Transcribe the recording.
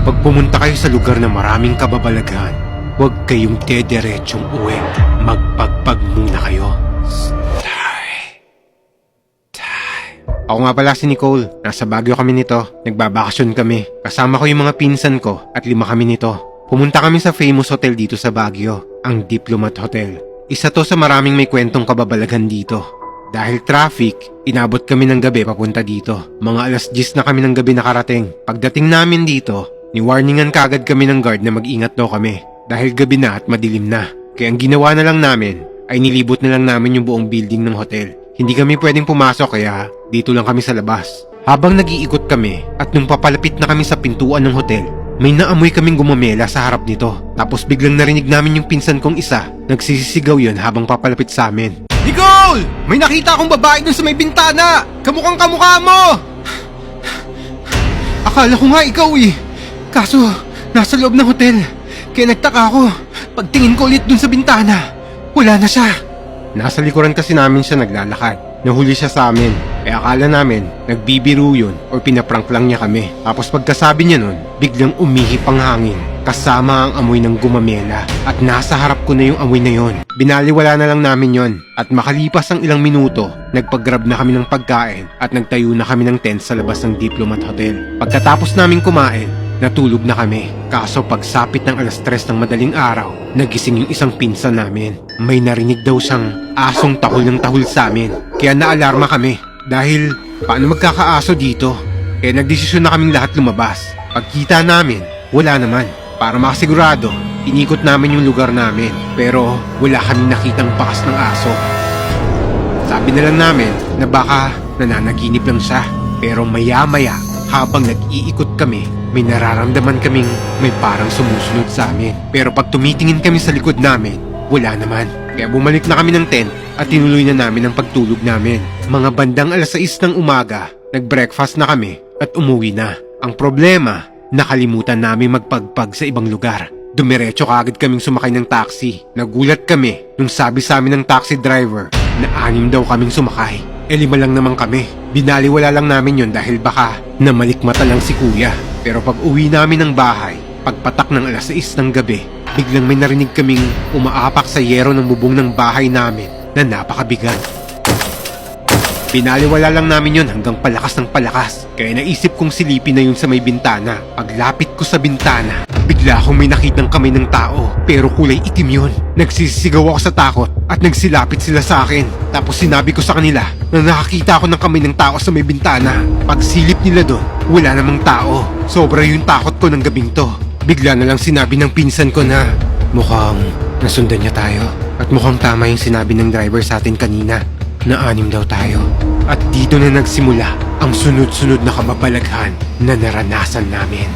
Pag pumunta kayo sa lugar na maraming kababalaghan, huwag kayong dederetsyong uwi. Magpagpag muna kayo. Ako nga pala si Nicole. Nasa Baguio kami nito. Nagbabakasyon kami. Kasama ko yung mga pinsan ko at 5 kami nito. Pumunta kami sa famous hotel dito sa Baguio, ang Diplomat Hotel. Isa to sa maraming may kwentong kababalaghan dito. Dahil traffic, inabot kami ng gabi papunta dito. Mga alas 10 na kami ng gabi nakarating. Pagdating namin dito, niwarningan kagad kami ng guard na mag-ingat daw kami. Dahil gabi na at madilim na. Kaya ang ginawa na lang namin ay nilibot na lang namin yung buong building ng hotel. Hindi kami pwedeng pumasok kaya dito lang kami sa labas. Habang nag-iikot kami at nung papalapit na kami sa pintuan ng hotel, may naamoy kaming gumamela sa harap nito. Tapos biglang narinig namin yung pinsan kong isa. Nagsisisigaw yun habang papalapit sa amin. Nicole! May nakita akong babae dun sa may bintana! Kamukhang kamukha mo! Akala ko nga ikaw eh. Kaso, nasa loob ng hotel. Kaya nagtaka ako. Pagtingin ko ulit dun sa bintana, wala na siya. Nasa likuran kasi namin siya naglalakad. Nahuli siya sa amin. Kaya akala namin, nagbibiro yun o pinaprank lang niya kami. Tapos pagkasabi niya nun, biglang umihip ang hangin. Kasama ang amoy ng gumamela. At nasa harap ko na yung amoy na yon. Binaliwala na lang namin yon. At makalipas ang ilang minuto, nagpag-grab na kami ng pagkain at nagtayo na kami ng tent sa labas ng Diplomat Hotel. Pagkatapos namin kumain, natulog na kami. Kaso pagsapit ng alas 3 ng madaling araw, nagising yung isang pinsan namin. May narinig daw siyang asong tahol ng tahol sa amin. Kaya naalarma kami. Dahil paano magkakaaso dito? Kaya nagdesisyon na kaming lahat lumabas. Pagkita namin, wala naman. Para makasigurado, inikot namin yung lugar namin. Pero wala kaming nakitang bakas ng aso. Sabi na lang namin na baka nananaginip lang siya. Pero maya-maya, habang nag-iikot kami, may nararamdaman kaming may parang sumusunod sa amin. Pero pag tumitingin kami sa likod namin, wala naman. Kaya bumalik na kami ng tent at tinuloy na namin ang pagtulog namin. Mga bandang alas 6 ng umaga, nag-breakfast na kami at umuwi na. Ang problema, nakalimutan namin magpagpag sa ibang lugar. Dumiretso kaagad kaming sumakay ng taxi. Nagulat kami nung sabi sa amin ng taxi driver na 6 daw kaming sumakay. 5 lang naman kami. Binaliwala lang namin yon dahil baka namalikmata lang si kuya. Pero pag uwi namin ng bahay, pagpatak ng alas 6 ng gabi, biglang may narinig kaming umaapak sa yero ng bubong ng bahay namin na napakabigat. Binaliwala lang namin yon hanggang palakas ng palakas. Kaya naisip kong silipin na yun sa may bintana. Paglapit ko sa bintana, bigla akong may nakitang kamay ng tao. Pero kulay itim yun. Nagsisigaw ako sa takot at nagsilapit sila sa akin. Tapos sinabi ko sa kanila na nakakita ako ng kamay ng tao sa may bintana. Pagsilip nila doon, wala namang tao. Sobra yung takot ko ng gabing to. Bigla na lang sinabi ng pinsan ko na mukhang nasundan niya tayo. At mukhang tama yung sinabi ng driver sa atin kanina na 6 daw tayo. At dito na nagsimula ang sunod-sunod na kababalaghan na naranasan namin.